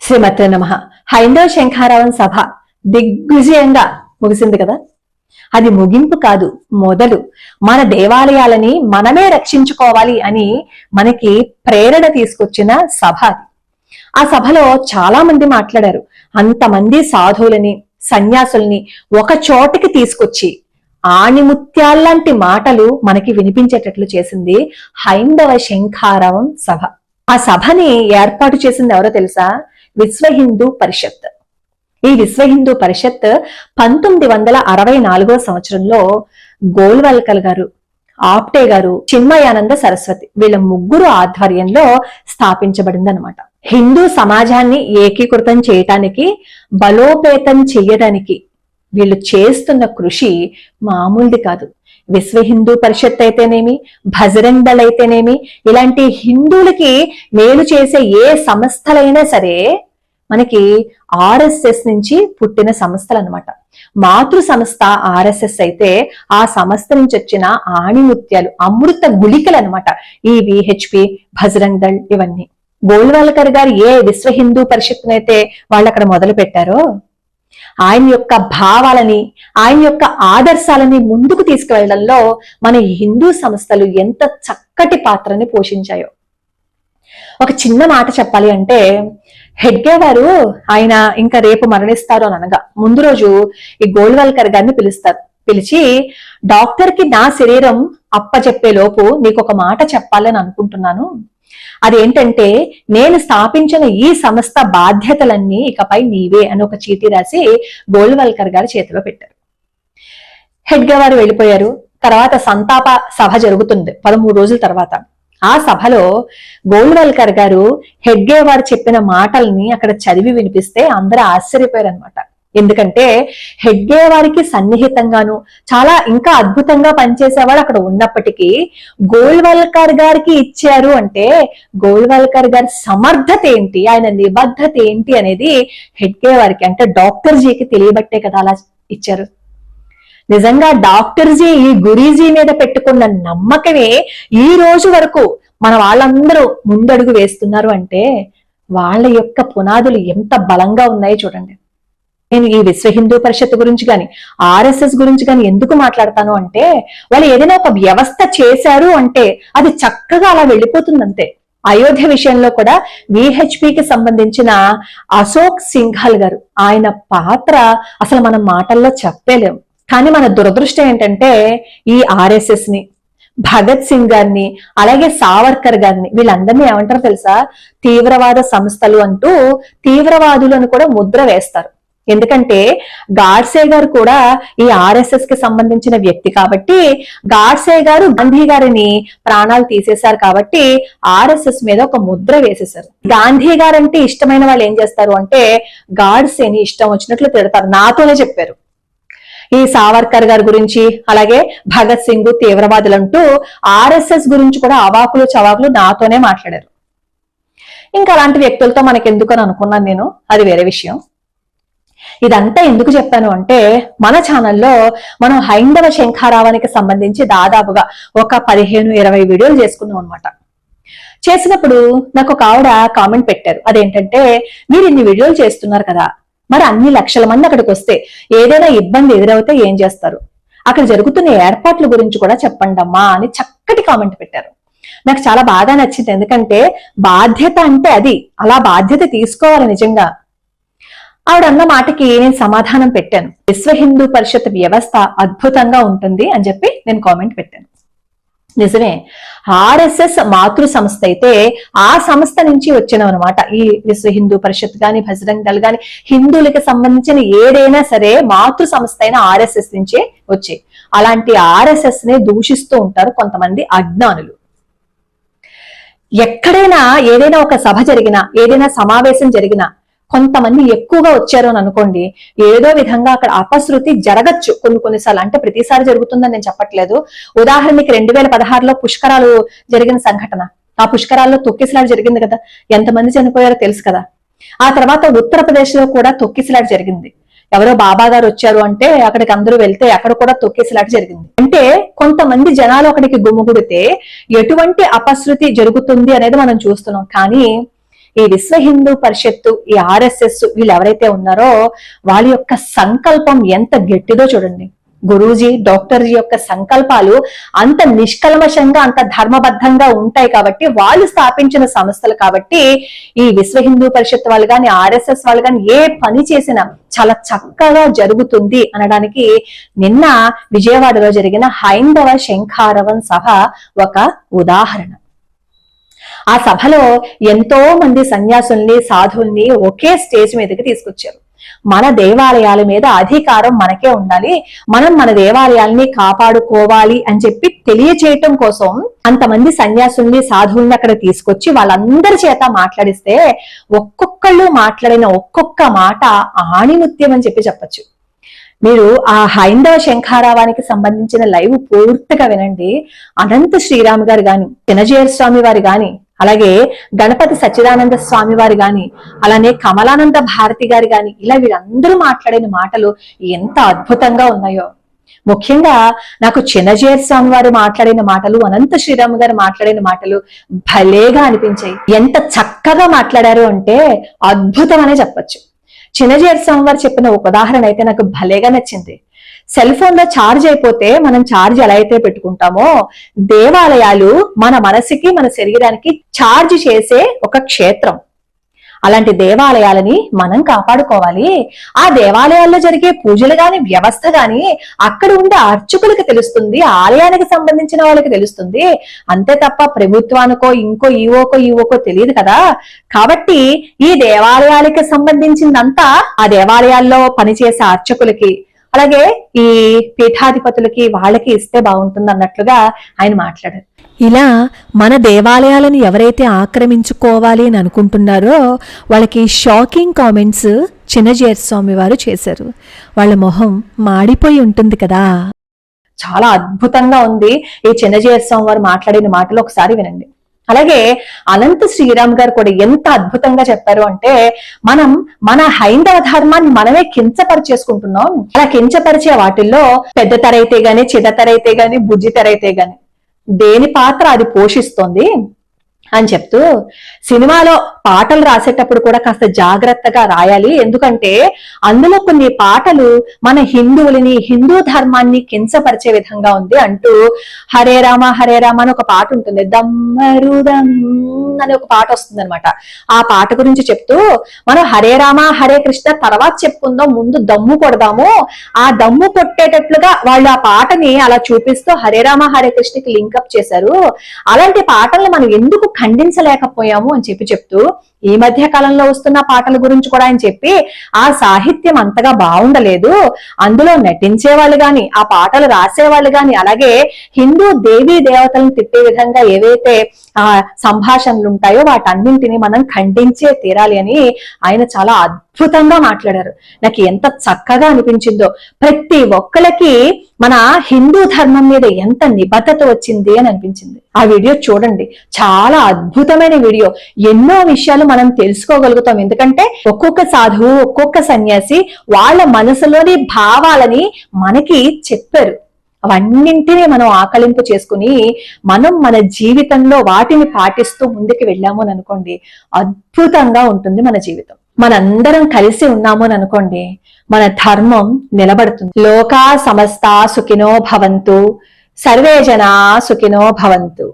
శ్రీమతే నమః. హైందవ శంఖారావం సభ దిగ్విజయంగా ముగిసింది కదా. అది ముగింపు కాదు, మొదలు. మన దేవాలయాలని మనమే రక్షించుకోవాలి అని మనకి ప్రేరణ తీసుకొచ్చిన సభ అది. ఆ సభలో చాలా మంది మాట్లాడారు. అంతమంది సాధువులని సన్యాసుల్ని ఒక చోటికి తీసుకొచ్చి ఆణిముత్యాల్లాంటి మాటలు మనకి వినిపించేటట్లు చేసింది హైందవ శంఖారావం సభ. ఆ సభని ఏర్పాటు చేసింది ఎవరో తెలుసా? విశ్వ హిందూ పరిషత్. ఈ విశ్వ హిందూ పరిషత్ 1964 సంవత్సరంలో గోల్వల్కర్ గారు, ఆప్టే గారు, చిన్మయానంద సరస్వతి వీళ్ళ ముగ్గురు ఆధ్వర్యంలో స్థాపించబడింది అనమాట. హిందూ సమాజాన్ని ఏకీకృతం చేయటానికి, బలోపేతం చెయ్యడానికి వీళ్ళు చేస్తున్న కృషి మామూలుది కాదు. విశ్వ హిందూ పరిషత్ అయితేనేమి, బజరంగ్ దళ్ అయితేనేమి, ఇలాంటి హిందువులకి మేలు చేసే ఏ సంస్థలైనా సరే మనకి ఆర్ఎస్ఎస్ నుంచి పుట్టిన సంస్థలు అనమాట. మాతృ సంస్థ ఆర్ఎస్ఎస్ అయితే ఆ సంస్థ నుంచి వచ్చిన ఆణిముత్యాలు, అమృత గుళికలు అనమాట ఈ విహెచ్పి, బజరంగ్ దళ్ ఇవన్నీ. గోల్వాల్కర్ గారు ఏ విశ్వ హిందూ పరిషత్ అయితే వాళ్ళు అక్కడ మొదలు పెట్టారో, ఆయన యొక్క భావాలని, ఆయన యొక్క ఆదర్శాలని ముందుకు తీసుకువెళ్లడంలో మన హిందూ సంస్థలు ఎంత చక్కటి పాత్రని పోషించాయో. ఒక చిన్న మాట చెప్పాలి అంటే, హెడ్గే గారు ఆయన ఇంకా రేపు మరణిస్తారు అని అనగా ముందు రోజు ఈ గోల్వాల్కర్ గారిని పిలుస్తారు. పిలిచి, డాక్టర్ కి నా శరీరం అప్పచెప్పే లోపు నీకు ఒక మాట చెప్పాలని అనుకుంటున్నాను. అదేంటంటే, నేను స్థాపించిన ఈ సంస్థ బాధ్యతలన్నీ ఇకపై నీవే అని ఒక చీటీ రాసి గోల్వాల్కర్ గారి చేతిలో పెట్టారు. హెడ్గే గారు వెళ్ళిపోయారు. తర్వాత సంతాప సభ జరుగుతుంది 13 రోజుల తర్వాత. ఆ సభలో గోల్వాల్కర్ గారు హెడ్గే వారు చెప్పిన మాటల్ని అక్కడ చదివి వినిపిస్తే అందరూ ఆశ్చర్యపోయారు అనమాట. ఎందుకంటే హెడ్గే వారికి సన్నిహితంగాను చాలా ఇంకా అద్భుతంగా పనిచేసేవాడు అక్కడ ఉన్నప్పటికీ గోల్వాల్కర్ గారికి ఇచ్చారు అంటే గోల్వాల్కర్ గారి సమర్థత ఏంటి, ఆయన నిబద్ధత ఏంటి అనేది హెడ్గే వారికి అంటే డాక్టర్ జీకి తెలియబట్టే కదా అలా ఇచ్చారు. నిజంగా డాక్టర్ జీ ఈ గురీజీ మీద పెట్టుకున్న నమ్మకమే ఈ రోజు వరకు మన వాళ్ళందరూ ముందడుగు వేస్తున్నారు అంటే వాళ్ళ యొక్క పునాదులు ఎంత బలంగా ఉన్నాయో చూడండి. నేను ఈ విశ్వ హిందూ పరిషత్ గురించి కానీ ఆర్ఎస్ఎస్ గురించి కానీ ఎందుకు మాట్లాడతాను అంటే, వాళ్ళు ఏదైనా ఒక వ్యవస్థ చేశారు అంటే అది చక్కగా అలా వెళ్ళిపోతుంది అంతే. అయోధ్య విషయంలో కూడా విహెచ్పికి సంబంధించిన అశోక్ సింఘాల్ గారు, ఆయన పాత్ర అసలు మనం మాటల్లో చెప్పలేము. కానీ మన దురదృష్టం ఏంటంటే ఈ ఆర్ఎస్ఎస్ ని, భగత్ సింగ్ గారిని, అలాగే సావర్కర్ గారిని వీళ్ళందరినీ ఏమంటారు తెలుసా? తీవ్రవాద సంస్థలు అంటూ తీవ్రవాదులను కూడా ముద్ర వేస్తారు. ఎందుకంటే గాడ్సే గారు కూడా ఈ ఆర్ఎస్ఎస్ కి సంబంధించిన వ్యక్తి కాబట్టి, గాడ్సే గారు గాంధీ గారిని ప్రాణాలు తీసేశారు కాబట్టి ఆర్ఎస్ఎస్ మీద ఒక ముద్ర వేసేశారు. గాంధీ గారంటే ఇష్టమైన వాళ్ళు ఏం చేస్తారు అంటే గాడ్సేని ఇష్టం వచ్చినట్లు తిడతారు. నాతోనే చెప్పారు. ఈ సావర్కర్ గారి గురించి, అలాగే భగత్ సింగ్ తీవ్రవాదులంటూ ఆర్ఎస్ఎస్ గురించి కూడా అవాకులు చవాకులు నాతోనే మాట్లాడారు. ఇంకా అలాంటి వ్యక్తులతో మనకెందుకు అని అనుకున్నాను నేను, అది వేరే విషయం. ఇదంతా ఎందుకు చెప్పాను అంటే, మన ఛానల్లో మనం హైందవ శంఖారావానికి సంబంధించి దాదాపుగా ఒక 15-20 వీడియోలు చేసుకున్నాం అనమాట. చేసినప్పుడు నాకు ఒక ఆవిడ కామెంట్ పెట్టారు. అదేంటంటే, మీరు ఇన్ని వీడియోలు చేస్తున్నారు కదా, మరి అన్ని లక్షల మంది అక్కడికి వస్తే ఏదైనా ఇబ్బంది ఎదురవుతే ఏం చేస్తారు? అక్కడ జరుగుతున్న ఏర్పాట్ల గురించి కూడా చెప్పండి అమ్మా అని చక్కటి కామెంట్ పెట్టారు. నాకు చాలా బాగా నచ్చింది. ఎందుకంటే బాధ్యత అంటే అది, అలా బాధ్యత తీసుకోవాలి నిజంగా. ఆవిడ అన్న మాటకి నేను సమాధానం పెట్టాను. విశ్వ హిందూ పరిషత్ వ్యవస్థ అద్భుతంగా ఉంటుంది అని చెప్పి నేను కామెంట్ పెట్టాను. నిజమే, ఆర్ఎస్ఎస్ మాతృ సంస్థ అయితే ఆ సంస్థ నుంచి వచ్చినవన్నమాట ఈ విశ్వ హిందూ పరిషత్ గాని, బజరంగ్ దళ్ గాని, హిందువులకి సంబంధించిన ఏదైనా సరే మాతృ సంస్థ అయిన ఆర్ఎస్ఎస్ నుంచే వచ్చాయి. అలాంటి ఆర్ఎస్ఎస్ నే దూషిస్తూ ఉంటారు కొంతమంది అజ్ఞానులు. ఎక్కడైనా ఏదైనా ఒక సభ జరిగినా, ఏదైనా సమావేశం జరిగినా కొంతమంది ఎక్కువగా వచ్చారు అని అనుకోండి, ఏదో విధంగా అక్కడ అపశృతి జరగచ్చు కొన్నిసార్లు. అంటే ప్రతిసారి జరుగుతుందని నేను చెప్పట్లేదు. ఉదాహరణకి 2016లో పుష్కరాలు జరిగిన సంఘటన, ఆ పుష్కరాల్లో తొక్కిసలాట జరిగింది కదా, ఎంతమంది చనిపోయారో తెలుసు కదా. ఆ తర్వాత ఉత్తరప్రదేశ్ లో కూడా తొక్కిసలాట జరిగింది. ఎవరో బాబా గారు వచ్చారు అంటే అక్కడికి అందరూ వెళ్తే అక్కడ కూడా తొక్కిసలాట జరిగింది. అంటే కొంతమంది జనాలు అక్కడికి గుమ్ముగుడితే ఎటువంటి అపశృతి జరుగుతుంది అనేది మనం చూస్తున్నాం. కానీ ఈ విశ్వ హిందూ పరిషత్తు, ఈ RSS వీళ్ళు ఎవరైతే ఉన్నారో వాళ్ళ యొక్క సంకల్పం ఎంత గట్టిదో చూడండి. గురూజీ, డాక్టర్జీ యొక్క సంకల్పాలు అంత నిష్కల్మషంగా, అంత ధర్మబద్ధంగా ఉంటాయి కాబట్టి, వాళ్ళు స్థాపించిన సంస్థలు కాబట్టి, ఈ విశ్వ హిందూ పరిషత్ వాళ్ళు కానీ, RSS వాళ్ళు కానీ ఏ పని చేసినా చాలా చక్కగా జరుగుతుంది అనడానికి నిన్న విజయవాడలో జరిగిన హైందవ శంఖారవం సభ ఒక ఉదాహరణ. ఆ సభలో ఎంతో మంది సన్యాసుల్ని, సాధువుల్ని ఒకే స్టేజ్ మీదకి తీసుకొచ్చారు. మన దేవాలయాల మీద అధికారం మనకే ఉండాలి, మనం మన దేవాలయాల్ని కాపాడుకోవాలి అని చెప్పి తెలియచేయటం కోసం అంతమంది సన్యాసుల్ని, సాధువుల్ని అక్కడ తీసుకొచ్చి వాళ్ళందరి చేత మాట్లాడిస్తే ఒక్కొక్కళ్ళు మాట్లాడిన ఒక్కొక్క మాట ఆణిముత్యం అని చెప్పచ్చు. మీరు ఆ హైందవ శంఖారావానికి సంబంధించిన లైవ్ పూర్తిగా వినండి. అనంత శ్రీరామ్ గారు గాని, చినజీయర్ స్వామి వారు గాని, అలాగే గణపతి సచ్చిదానంద స్వామి వారు గాని, అలానే కమలానంద భారతి గారు గాని, ఇలా వీళ్ళందరూ మాట్లాడిన మాటలు ఎంత అద్భుతంగా ఉన్నాయో. ముఖ్యంగా నాకు చినజీయర్ స్వామి వారు మాట్లాడిన మాటలు, అనంత శ్రీరామ్ గారు మాట్లాడిన మాటలు భలేగా అనిపించాయి. ఎంత చక్కగా మాట్లాడారు అంటే అద్భుతం అనే చెప్పచ్చు. చినజీయర్ స్వామి వారు చెప్పిన ఒక ఉదాహరణ అయితే నాకు భలేగా నచ్చింది. సెల్ ఫోన్ లో ఛార్జ్ అయిపోతే మనం ఛార్జ్ ఎలా అయితే పెట్టుకుంటామో, దేవాలయాలు మన మనసుకి, మన శరీరానికి ఛార్జ్ చేసే ఒక క్షేత్రం. అలాంటి దేవాలయాలని మనం కాపాడుకోవాలి. ఆ దేవాలయాల్లో జరిగే పూజలు గాని, వ్యవస్థ గాని అక్కడ ఉండే అర్చకులకు తెలుస్తుంది, ఆలయానికి సంబంధించిన వాళ్ళకి తెలుస్తుంది. అంతే తప్ప ప్రభుత్వానికో, ఇంకో ఈవోకో తెలియదు కదా. కాబట్టి ఈ దేవాలయాలకు సంబంధించిందంతా ఆ దేవాలయాల్లో పనిచేసే అర్చకులకి, అలాగే ఈ పీఠాధిపతులకి, వాళ్ళకి ఇస్తే బాగుంటుంది అన్నట్లుగా ఆయన మాట్లాడారు. ఇలా మన దేవాలయాలను ఎవరైతే ఆక్రమించుకోవాలి అని అనుకుంటున్నారో వాళ్ళకి షాకింగ్ కామెంట్స్ చినజీయర్ స్వామి వారు చేశారు. వాళ్ళ మొహం మాడిపోయి ఉంటుంది కదా. చాలా అద్భుతంగా ఉంది ఈ చినజీయర్ స్వామి వారు మాట్లాడిన మాటలు, ఒకసారి వినండి. అలాగే అనంత శ్రీరామ్ గారు కూడా ఎంత అద్భుతంగా చెప్పారు అంటే, మనం మన హైందవ ధర్మాన్ని మనమే కించపరిచేసుకుంటున్నాం. అలా కించపరిచే వాటిల్లో పెద్ద తెరైతే గాని, చిన్న తెరైతే గాని, బుజ్జి తెరైతే గాని దేని పాత్ర అది పోషిస్తోంది అని చెప్తూ, సినిమాలో పాటలు రాసేటప్పుడు కూడా కాస్త జాగ్రత్తగా రాయాలి, ఎందుకంటే అందులో కొన్ని పాటలు మన హిందువులని, హిందూ ధర్మాన్ని కించపరిచే విధంగా ఉంది అంటూ, హరే రామ అని ఒక పాట ఉంటుంది, దమ్మరుదం అని ఒక పాట వస్తుంది అనమాట. ఆ పాట గురించి చెప్తూ, మనం హరే రామ హరే కృష్ణ తర్వాత చెప్పుకుందాం, ముందు దమ్ము కొడదాము. ఆ దమ్ము కొట్టేటట్లుగా వాళ్ళు ఆ పాటని అలా చూపిస్తూ హరే రామ హరే కృష్ణకి లింకప్ చేశారు. అలాంటి పాటల్ని మనం ఎందుకు ఖండించలేకపోయాము అని చెప్తూ, ఈ మధ్య కాలంలో వస్తున్న పాటల గురించి కూడా ఆయన చెప్పి, ఆ సాహిత్యం అంతగా బాగుండలేదు, అందులో నటించే వాళ్ళు గాని, ఆ పాటలు రాసేవాళ్ళు గాని, అలాగే హిందూ దేవీ దేవతలను తిట్టే విధంగా ఏవైతే ఆ సంభాషణలు ఉంటాయో వాటన్నింటినీ మనం ఖండించే తీరాలి అని ఆయన చాలా అద్భుతంగా మాట్లాడారు. నాకు ఎంత చక్కగా అనిపించిందో. ప్రతి ఒక్కరికి మన హిందూ ధర్మం మీద ఎంత నిబద్ధత వచ్చింది అని అనిపించింది. ఆ వీడియో చూడండి, చాలా అద్భుతమైన వీడియో. ఎన్నో విషయాలు మనం తెలుసుకోగలుగుతాం, ఎందుకంటే ఒక్కొక్క సాధువు, ఒక్కొక్క సన్యాసి వాళ్ళ మనసులోని భావాలని మనకి చెప్పారు. అవన్నింటినీ మనం ఆకలింపు చేసుకుని మనం మన జీవితంలో వాటిని పాటిస్తూ ముందుకు వెళ్ళాము అని అనుకోండి, అద్భుతంగా ఉంటుంది మన జీవితం. మనందరం కలిసి ఉన్నాము అని అనుకోండి, మన ధర్మం నిలబడుతుంది. లోకా సమస్త సుఖినో భవంతు, సర్వే జనా సుఖినో భవంతు.